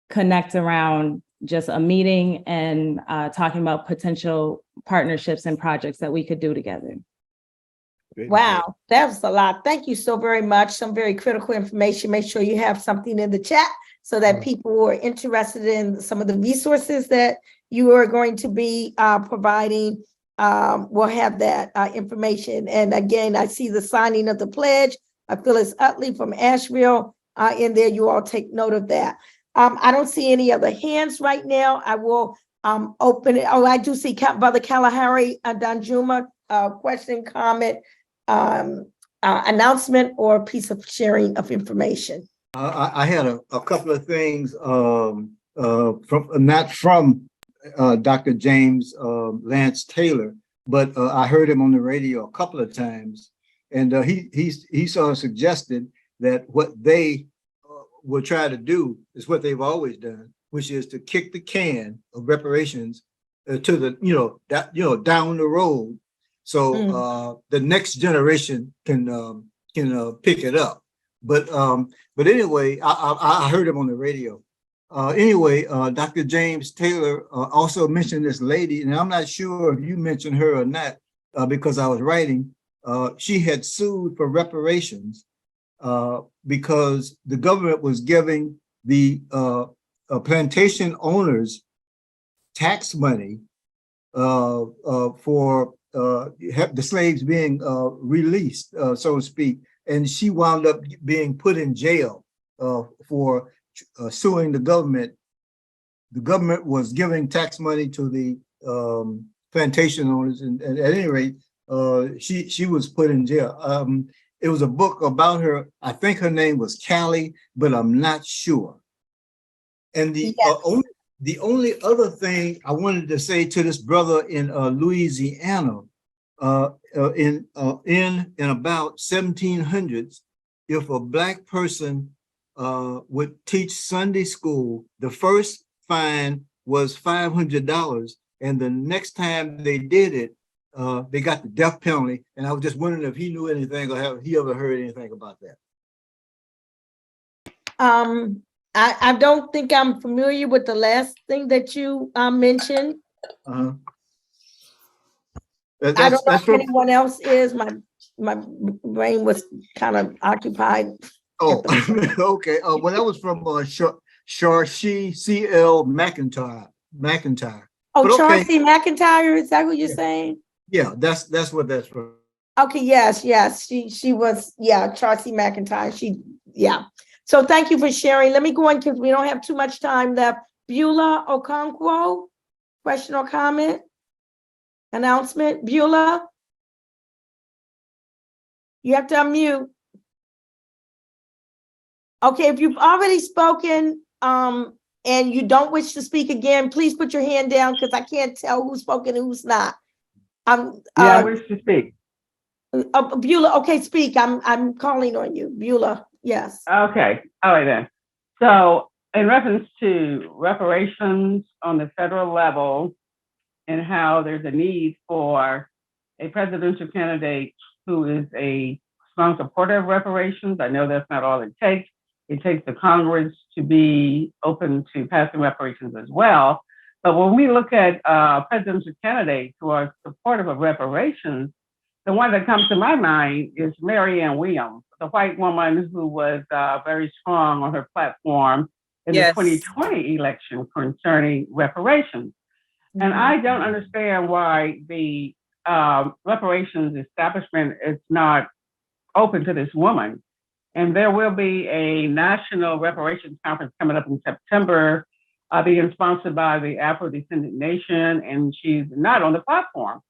connect around just a meeting and talking about potential partnerships and projects that we could do together. Wow, that was a lot. Thank you so very much. Some very critical information. Make sure you have something in the chat so that people who are interested in some of the resources that you are going to be providing will have that information. And again, I see the signing of the pledge. Phyllis Utley from Asheville in there. You all take note of that. I don't see any other hands right now. I will open it. Oh, I do see Brother Kalahari Danjuma, question, comment, announcement, or piece of sharing of information. I had a couple of things not from Dr. James Lance Taylor, but I heard him on the radio a couple of times, and he sort of suggested that what they will try to do is what they've always done, which is to kick the can of reparations to the down the road, so the next generation can pick it up. But anyway, I heard him on the radio. Dr. James Taylor also mentioned this lady, and I'm not sure if you mentioned her or not, because I was writing. She had sued for reparations because the government was giving the plantation owners tax money for the slaves being released, so to speak. And she wound up being put in jail for suing the government. The government was giving tax money to the plantation owners, and at any rate, she was put in jail. It was a book about her. I think her name was Callie, but I'm not sure. And the The only other thing I wanted to say to this brother in Louisiana, in about 1700s, if a Black person would teach Sunday school, the first fine was $500, and the next time they did it, they got the death penalty. And I was just wondering if he knew anything or have he ever heard anything about that. I don't think I'm familiar with the last thing that you mentioned. Uh-huh. I don't know if anyone else is. My brain was kind of occupied. Oh, okay. Well, that was from Charcy C.L. McIntyre. Oh, But okay. Charcy McIntyre, is that what you're saying? Yeah, that's what that's from. Okay, yes. She was, Charcy McIntyre. So thank you for sharing. Let me go on because we don't have too much time left. Beulah Okonkwo, question or comment? Announcement, Beulah? You have to unmute. Okay, if you've already spoken and you don't wish to speak again, please put your hand down because I can't tell who's spoken and who's not. I wish to speak. Beulah, okay, speak. I'm calling on you, Beulah. Yes. Okay. All right then. So in reference to reparations on the federal level and how there's a need for a presidential candidate who is a strong supporter of reparations. I know that's not all it takes. It takes the Congress to be open to passing reparations as well. But when we look at presidential candidates who are supportive of reparations, the one that comes to my mind is Marianne Williams, the white woman who was very strong on her platform in the 2020 election concerning reparations. And I don't understand why the reparations establishment is not open to this woman. And there will be a national reparations conference coming up in September, being sponsored by the Afro-Descendant Nation, and she's not on the platform.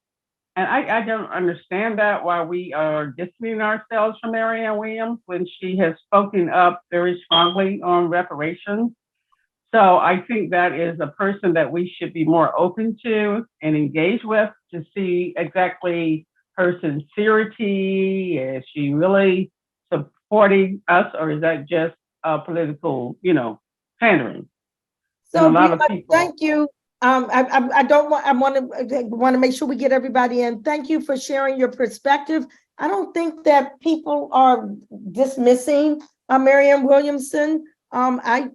And I don't understand that, why we are distancing ourselves from Marianne Williams when she has spoken up very strongly on reparations. So I think that is a person that we should be more open to and engage with to see exactly her sincerity. Is she really supporting us, or is that just political, pandering? So thank you. I want to make sure we get everybody in. Thank you for sharing your perspective. I don't think that people are dismissing Marianne Williamson. I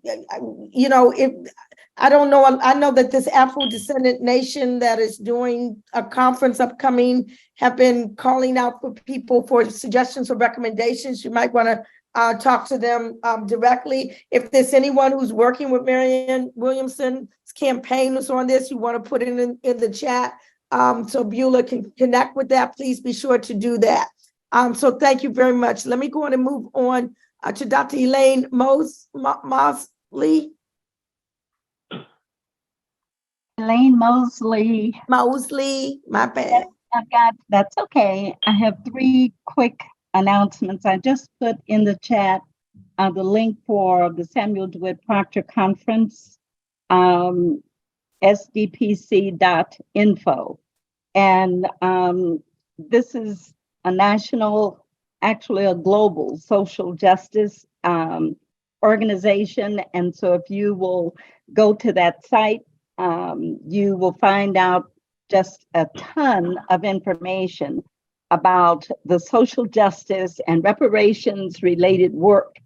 don't know. I know that this Afro-Descendant Nation that is doing a conference upcoming have been calling out for people for suggestions or recommendations. You might want to talk to them directly. If there's anyone who's working with Marianne Williamson's campaign who's on this, you want to put it in the chat so Beulah can connect with that, please be sure to do that. So thank you very much. Let me go on and move on to Dr. Elaine Mosley. Elaine Mosley. Mosley, my bad. That's okay. I have 3 quick announcements. I just put in the chat the link for the Samuel DeWitt Proctor Conference, sdpc.info. And this is a national, actually a global social justice organization. And so if you will go to that site, you will find out just a ton of information about the social justice and reparations related work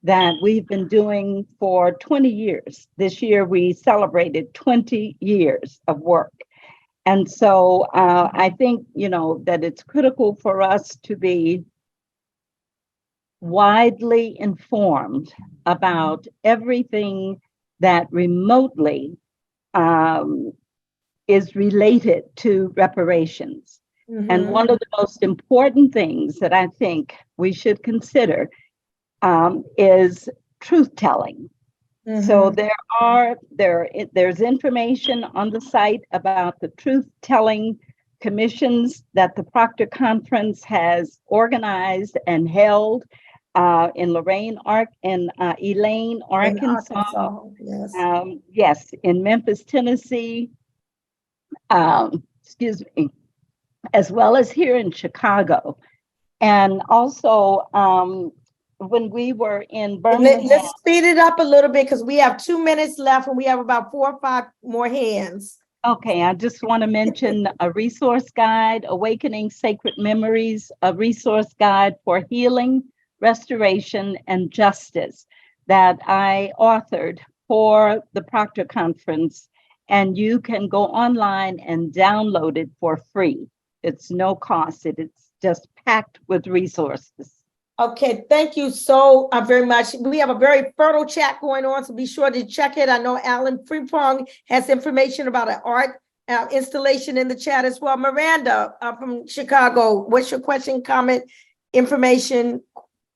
that we've been doing for 20 years. This year, we celebrated 20 years of work. And so I think, that it's critical for us to be widely informed about everything that remotely is related to reparations. And one of the most important things that I think we should consider is truth telling. So there's information on the site about the truth telling commissions that the Proctor Conference has organized and held. in Elaine, Arkansas. Yes. Yes, in Memphis, Tennessee. Excuse me, as well as here in Chicago. And also, when we were in Birmingham. Let's speed it up a little bit because we have 2 minutes left and we have about 4 or 5 more hands. Okay, I just want to mention a resource guide, Awakening Sacred Memories, a resource guide for healing, restoration, and justice that I authored for the Proctor Conference. And you can go online and download it for free. It's no cost. It's just packed with resources. Okay, thank you so very much. We have a very fertile chat going on, so be sure to check it. I know Alan Frimpong has information about an art installation in the chat as well. Miranda from Chicago, what's your question, comment, information,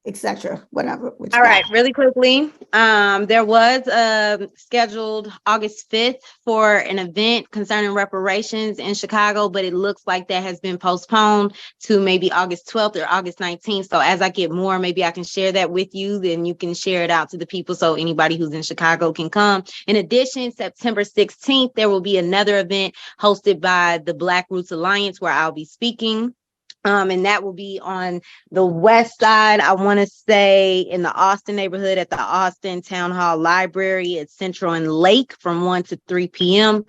etc., whatever. All right, really quickly. There was scheduled August 5th for an event concerning reparations in Chicago, but it looks like that has been postponed to maybe August 12th or August 19th. So as I get more, maybe I can share that with you, then you can share it out to the people so anybody who's in Chicago can come. In addition, September 16th, there will be another event hosted by the Black Roots Alliance where I'll be speaking. And that will be on the west side, I want to say in the Austin neighborhood at the Austin Town Hall Library at Central and Lake from 1 to 3 p.m.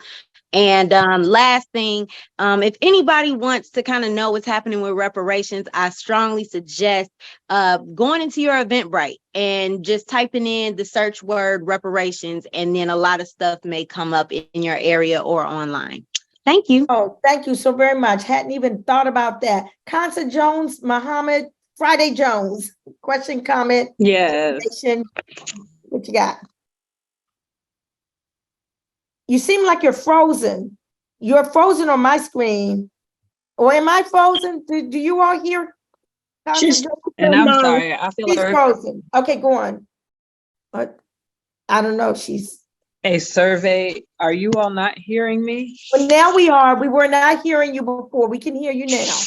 And last thing, if anybody wants to kind of know what's happening with reparations, I strongly suggest going into your Eventbrite and just typing in the search word reparations, and then a lot of stuff may come up in your area or online. Thank you. Oh, thank you so very much. Hadn't even thought about that. Consa Jones, Muhammad, Friday Jones, question, comment? Yes. What you got? You seem like you're frozen. You're frozen on my screen. Or am I frozen? Do you all hear? She's, and I'm sorry, I feel she's like frozen. Okay, go on. But I don't know if she's. A survey. Are you all not hearing me? Well, now we are. We were not hearing you before. We can hear you now.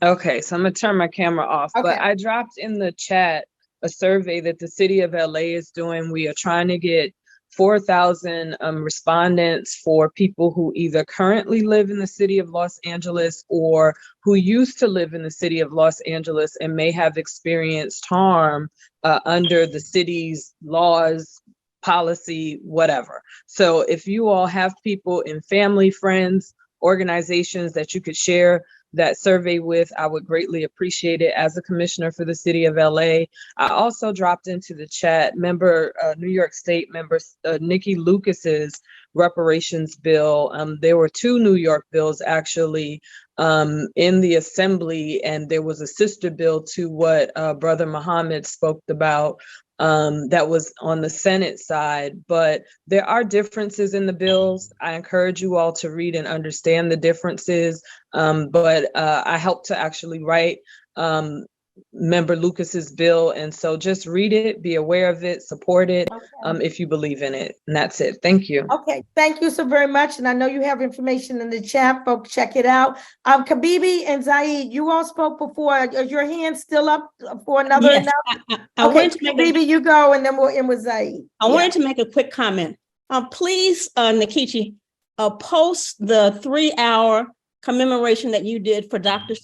Okay, so I'm gonna turn my camera off. Okay. But I dropped in the chat a survey that the city of LA is doing. We are trying to get 4,000 respondents for people who either currently live in the city of Los Angeles or who used to live in the city of Los Angeles and may have experienced harm under the city's laws, policy, whatever. So if you all have people in family, friends, organizations that you could share that survey with, I would greatly appreciate it as a commissioner for the city of LA. I also dropped into the chat New York State member Nikki Lucas's reparations bill. There were 2 New York bills actually in the assembly, and there was a sister bill to what Brother Muhammad spoke about that was on the Senate side, but there are differences in the bills. I encourage you all to read and understand the differences, but I helped to actually write Member Lucas's bill, and so just read it, be aware of it, support it if you believe in it, and that's it. Thank you. Okay, thank you so very much, and I know you have information in the chat, folks. Check it out. Kabibi and Zaid, you all spoke before. Is your hand still up for another? Yes, I Okay, wanted to make Kabibi, you go, and then we'll end with Zaid. I wanted to make a quick comment. Please, Nikichi, post the 3-hour commemoration that you did for Dr.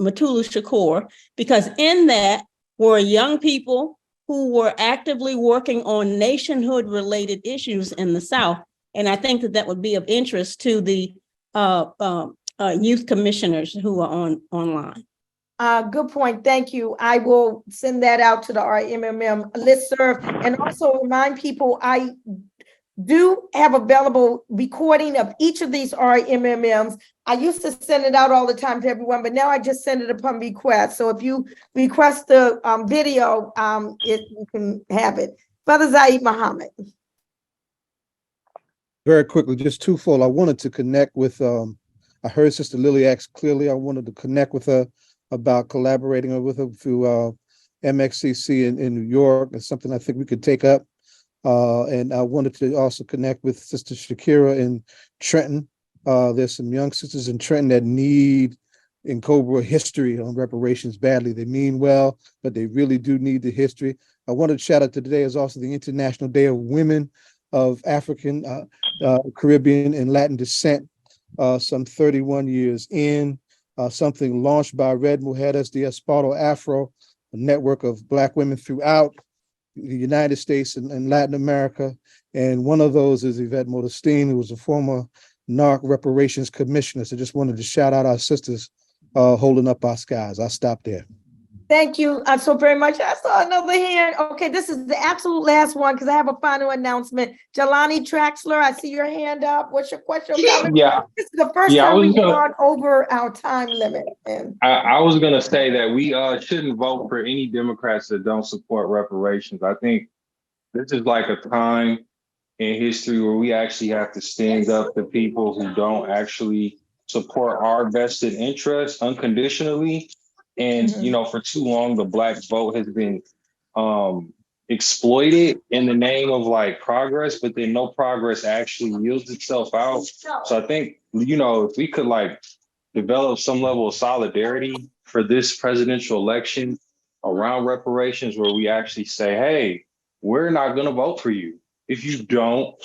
Mutulu Shakur, because in that were young people who were actively working on nationhood related issues in the South. And I think that would be of interest to the youth commissioners who are online. Good point. Thank you. I will send that out to the RMMM listserv, and also remind people I do have available recording of each of these RMMMs. I used to send it out all the time to everyone, but now I just send it upon request. So if you request the video, you can have it. Brother Zaid Muhammad. Very quickly, just twofold. I wanted to connect with, I heard Sister Lily ask clearly, I wanted to connect with her about collaborating with her through MXCC in New York. It's something I think we could take up. And I wanted to also connect with Sister Shakira in Trenton. There's some young sisters in Trenton that need in Cobra history on reparations badly. They mean well, but they really do need the history. I wanted to shout out to today is also the International Day of Women of African, Caribbean, and Latin descent, some 31 years in, something launched by Red Mujeres de Espaldo Afro, a network of Black women throughout the United States and Latin America. And one of those is Yvette Modestine, who was a former NARC reparations commissioner. So just wanted to shout out our sisters holding up our skies. I'll stop there. Thank you so very much. I saw another hand. Okay, this is the absolute last one because I have a final announcement. Jelani Traxler, I see your hand up. What's your question? Yeah. This is the first time we've gone over our time limit. And I was gonna say that we shouldn't vote for any Democrats that don't support reparations. I think this is like a time in history where we actually have to stand up to people who don't actually support our vested interests unconditionally. And you know, for too long, the Black vote has been exploited in the name of like progress, but then no progress actually yields itself out. So I think, you know, if we could like develop some level of solidarity for this presidential election around reparations, where we actually say, hey, we're not going to vote for you if you don't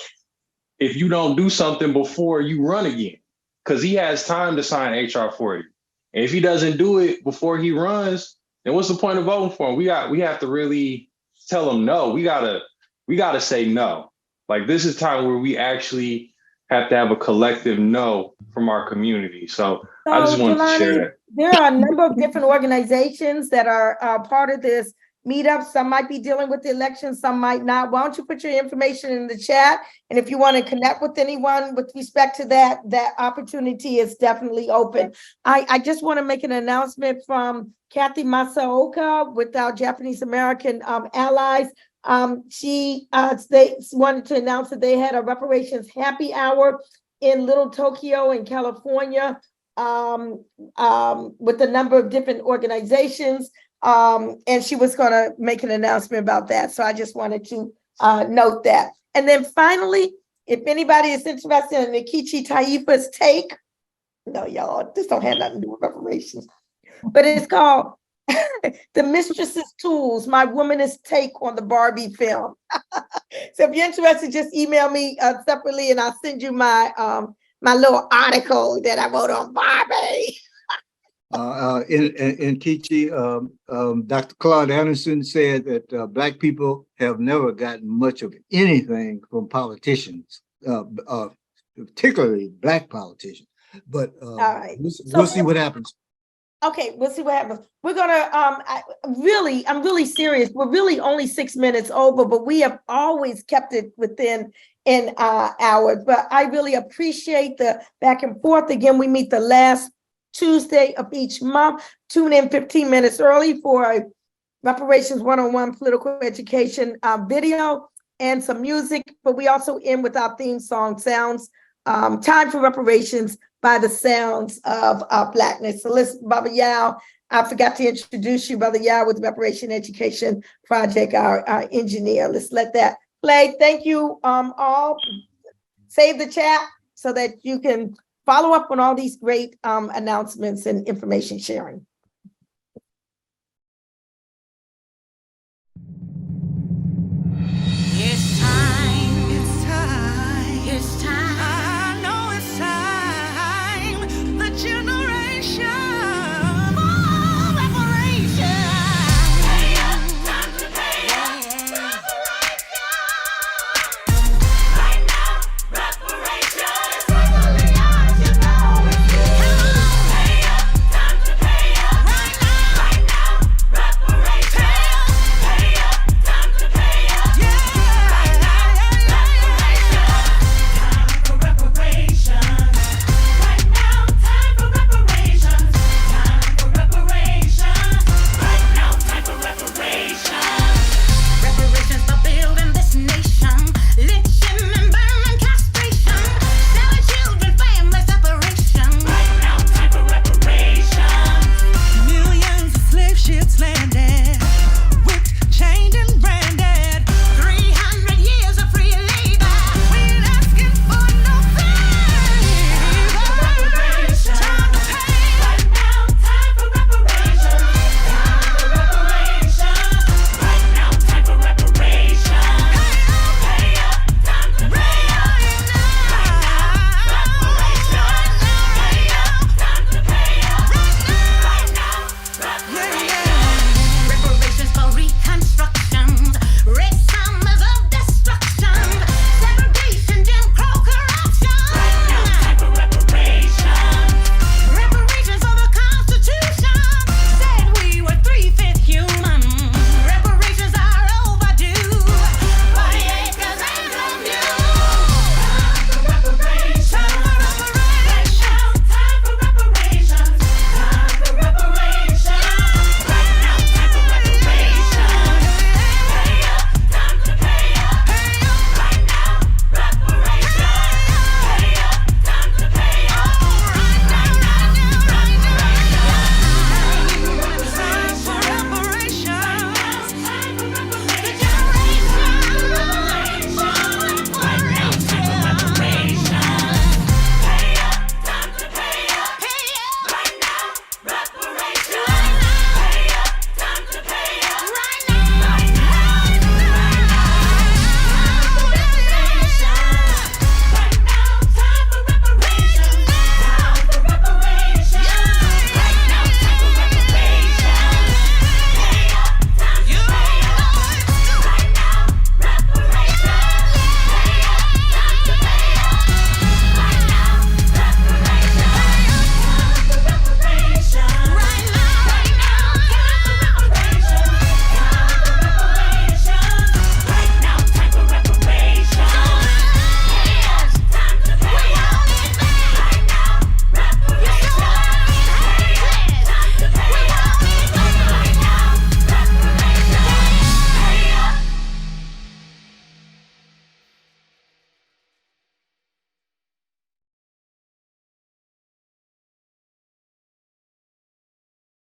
do something before you run again, because he has time to sign HR for you. And if he doesn't do it before he runs, then what's the point of voting for him? We have to really tell him no. We gotta say no. Like, this is time where we actually have to have a collective no from our community. So I just wanted to share that. There are a number of different organizations that are part of this meetup. Some might be dealing with the election, some might not. Why don't you put your information in the chat? And if you want to connect with anyone with respect to that, that opportunity is definitely open. I just want to make an announcement from Kathy Masaoka with our Japanese American allies. They wanted to announce that they had a reparations happy hour in Little Tokyo in California with a number of different organizations. And she was going to make an announcement about that. So I just wanted to note that. And then finally, if anybody is interested in Nikichi Taifa's take, no, y'all, this don't have nothing to do with reparations, but it's called The Mistress's Tools, My Womanist Take on the Barbie Film. So if you're interested, just email me separately and I'll send you my my little article that I wrote on Barbie. In Kichi, Dr. Claude Anderson said that Black people have never gotten much of anything from politicians, particularly Black politicians. But all right. we'll see what happens. Okay, we'll see what happens. We're gonna, I'm really serious. We're really only 6 minutes over, but we have always kept it within an hour. But I really appreciate the back and forth. Again, we meet the last Tuesday of each month. Tune in 15 minutes early for a Reparations 101 political education video and some music, but we also end with our theme song, Sounds, Time for Reparations by the Sounds of Blackness. So listen, Baba Yao, I forgot to introduce you, Brother Yao, with Reparation Education Project, our engineer. Let's let that play. Thank you all. Save the chat so that you can follow up on all these great announcements and information sharing.